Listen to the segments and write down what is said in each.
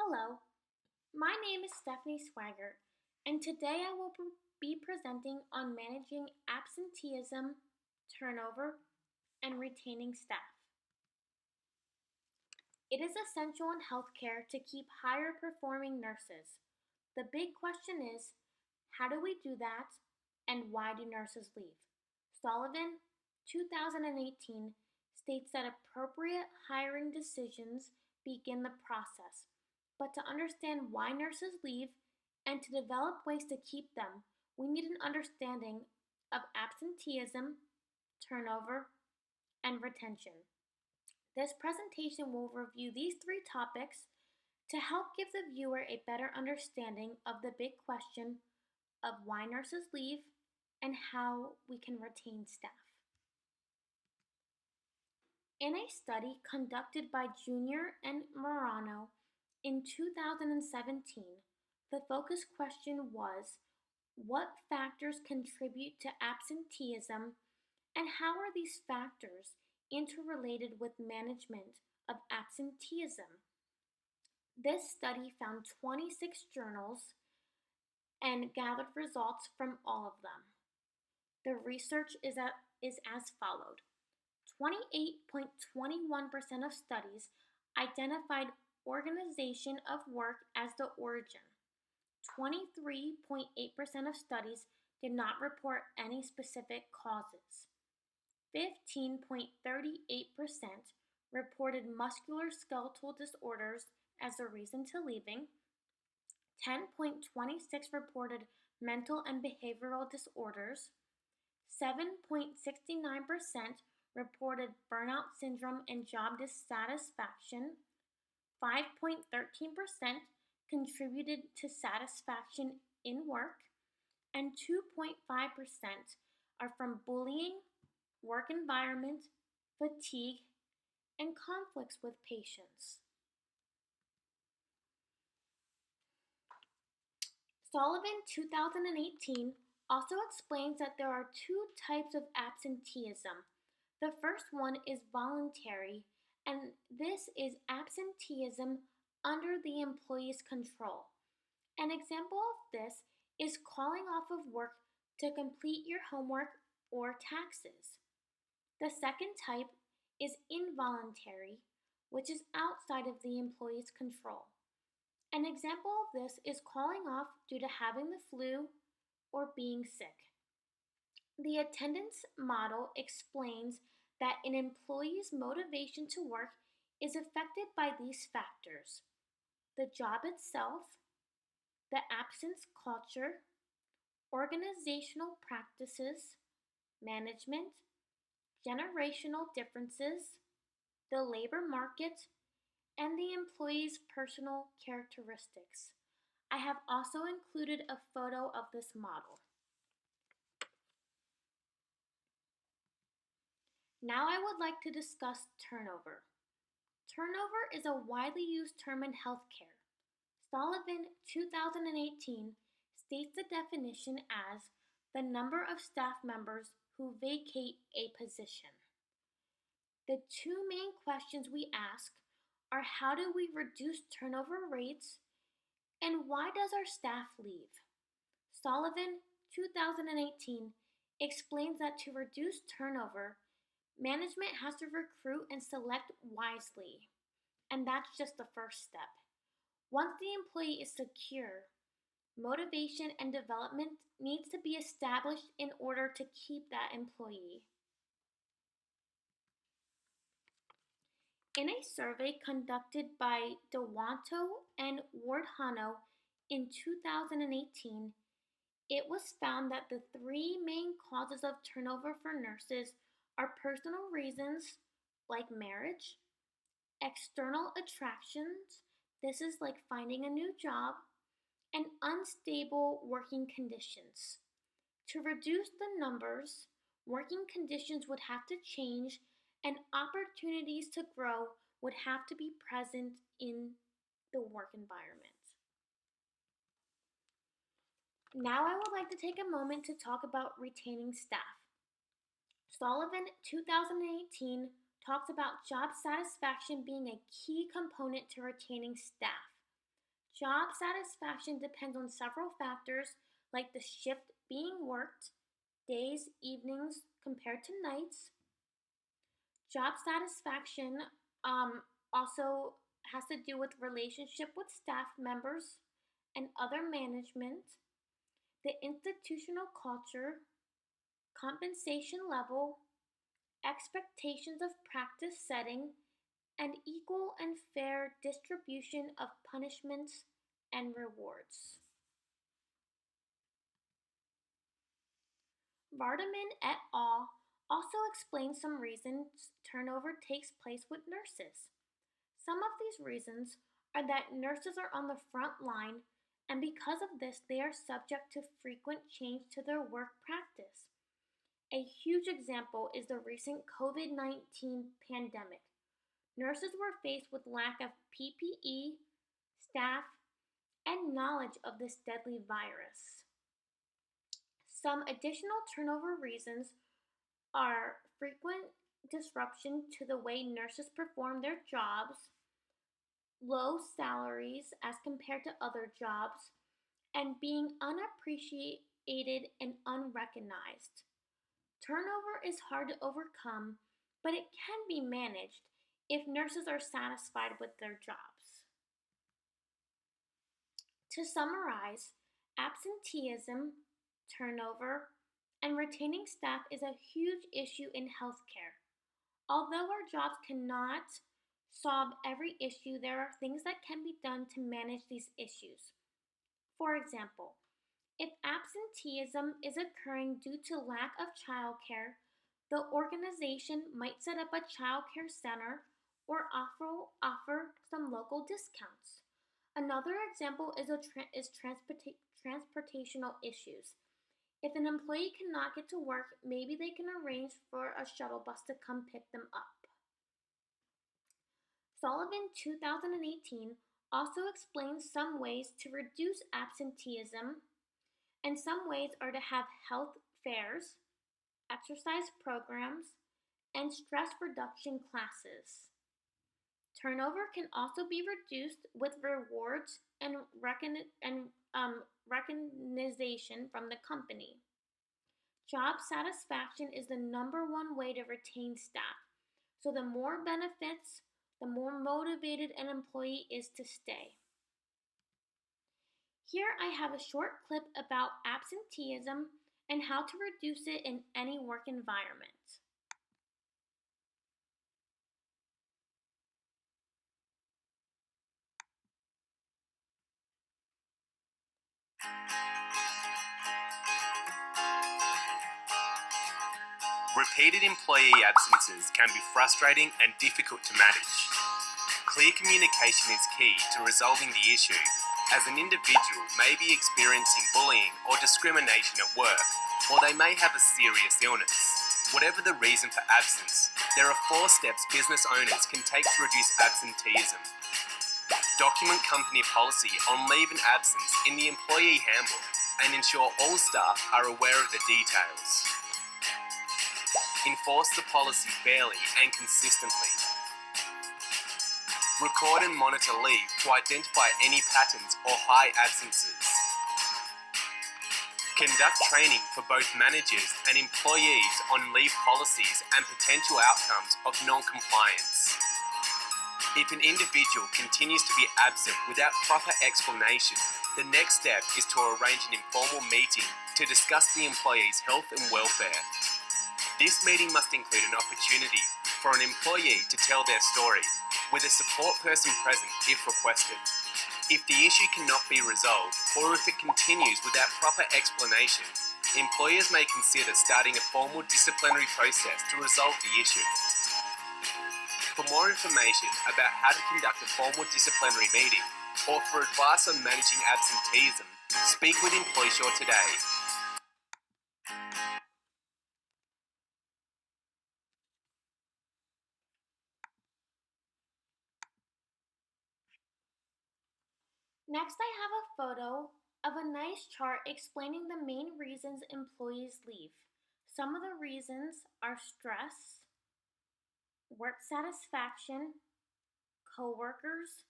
Hello, my name is Stephanie Swagger, and today I will be presenting on managing absenteeism, turnover, and retaining staff. It is essential in healthcare to keep higher performing nurses. The big question is, how do we do that, and why do nurses leave? Sullivan, 2018, states that appropriate hiring decisions begin the process, but to understand why nurses leave and to develop ways to keep them, we need an understanding of absenteeism, turnover, and retention. This presentation will review these three topics to help give the viewer a better understanding of the big question of why nurses leave and how we can retain staff. In a study conducted by Junior and Morano in 2017, the focus question was, what factors contribute to absenteeism and how are these factors interrelated with management of absenteeism? This study found 26 journals and gathered results from all of them. The research is as followed. 28.21% of studies identified organization of work as the origin. 23.8% of studies did not report any specific causes. 15.38% reported musculoskeletal disorders as a reason to leaving. 10.26% reported mental and behavioral disorders. 7.69% reported burnout syndrome and job dissatisfaction. 5.13% contributed to satisfaction in work, and 2.5% are from bullying, work environment, fatigue, and conflicts with patients. Sullivan, 2018, also explains that there are two types of absenteeism. The first one is voluntary, and this is absenteeism under the employee's control. An example of this is calling off of work to complete your homework or taxes. The second type is involuntary, which is outside of the employee's control. An example of this is calling off due to having the flu or being sick. The attendance model explains that an employee's motivation to work is affected by these factors: the job itself, the absence culture, organizational practices, management, generational differences, the labor market, and the employee's personal characteristics. I have also included a photo of this model. Now I would like to discuss turnover. Turnover is a widely used term in healthcare. Sullivan, 2018, states the definition as the number of staff members who vacate a position. The two main questions we ask are, how do we reduce turnover rates and why does our staff leave? Sullivan, 2018, explains that to reduce turnover, management has to recruit and select wisely, and that's just the first step. Once the employee is secure, motivation and development needs to be established in order to keep that employee. In a survey conducted by DeWanto and Wardhano in 2018, it was found that the three main causes of turnover for nurses are personal reasons like marriage, external attractions, this is like finding a new job, and unstable working conditions. To reduce the numbers, working conditions would have to change and opportunities to grow would have to be present in the work environment. Now I would like to take a moment to talk about retaining staff. Sullivan, 2018, talks about job satisfaction being a key component to retaining staff. Job satisfaction depends on several factors like the shift being worked, days, evenings compared to nights. Job satisfaction also has to do with relationship with staff members and other management, the institutional culture, compensation level, expectations of practice setting, and equal and fair distribution of punishments and rewards. Vardaman et al. Also explains some reasons turnover takes place with nurses. Some of these reasons are that nurses are on the front line, and because of this, they are subject to frequent change to their work practice. A huge example is the recent COVID-19 pandemic. Nurses were faced with lack of PPE, staff, and knowledge of this deadly virus. Some additional turnover reasons are frequent disruption to the way nurses perform their jobs, low salaries as compared to other jobs, and being unappreciated and unrecognized. Turnover is hard to overcome, but it can be managed if nurses are satisfied with their jobs. To summarize, absenteeism, turnover, and retaining staff is a huge issue in healthcare. Although our jobs cannot solve every issue, there are things that can be done to manage these issues. For example, if absenteeism is occurring due to lack of childcare, the organization might set up a childcare center or offer some local discounts. Another example is transportational issues. If an employee cannot get to work, maybe they can arrange for a shuttle bus to come pick them up. Sullivan 2018 also explains some ways to reduce absenteeism, and some ways are to have health fairs, exercise programs, and stress reduction classes. Turnover can also be reduced with rewards and recognition from the company. Job satisfaction is the number one way to retain staff. So the more benefits, the more motivated an employee is to stay. Here I have a short clip about absenteeism and how to reduce it in any work environment. Repeated employee absences can be frustrating and difficult to manage. Clear communication is key to resolving the issue, as an individual may be experiencing bullying or discrimination at work, or they may have a serious illness. Whatever the reason for absence, there are 4 steps business owners can take to reduce absenteeism. Document company policy on leave and absence in the employee handbook and ensure all staff are aware of the details. Enforce the policy fairly and consistently. Record and monitor leave to identify any patterns or high absences. Conduct training for both managers and employees on leave policies and potential outcomes of non-compliance. If an individual continues to be absent without proper explanation, the next step is to arrange an informal meeting to discuss the employee's health and welfare. This meeting must include an opportunity for an employee to tell their story, with a support person present if requested. If the issue cannot be resolved, or if it continues without proper explanation, employers may consider starting a formal disciplinary process to resolve the issue. For more information about how to conduct a formal disciplinary meeting, or for advice on managing absenteeism, speak with Employsure today. Next, I have a photo of a nice chart explaining the main reasons employees leave. Some of the reasons are stress, work satisfaction, coworkers,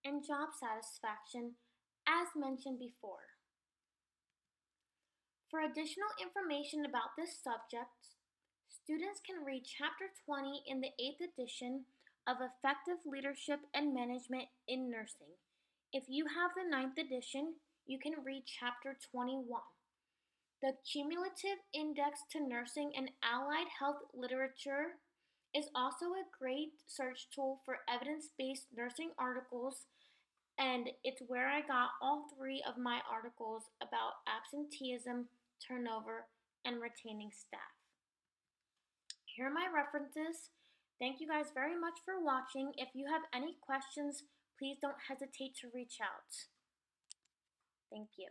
and job satisfaction, as mentioned before. For additional information about this subject, students can read Chapter 20 in the 8th edition of Effective Leadership and Management in Nursing. If you have the 9th edition, you can read Chapter 21. The Cumulative Index to Nursing and Allied Health Literature is also a great search tool for evidence-based nursing articles, and it's where I got all three of my articles about absenteeism, turnover, and retaining staff. Here are my references. Thank you guys very much for watching. If you have any questions, please don't hesitate to reach out. Thank you.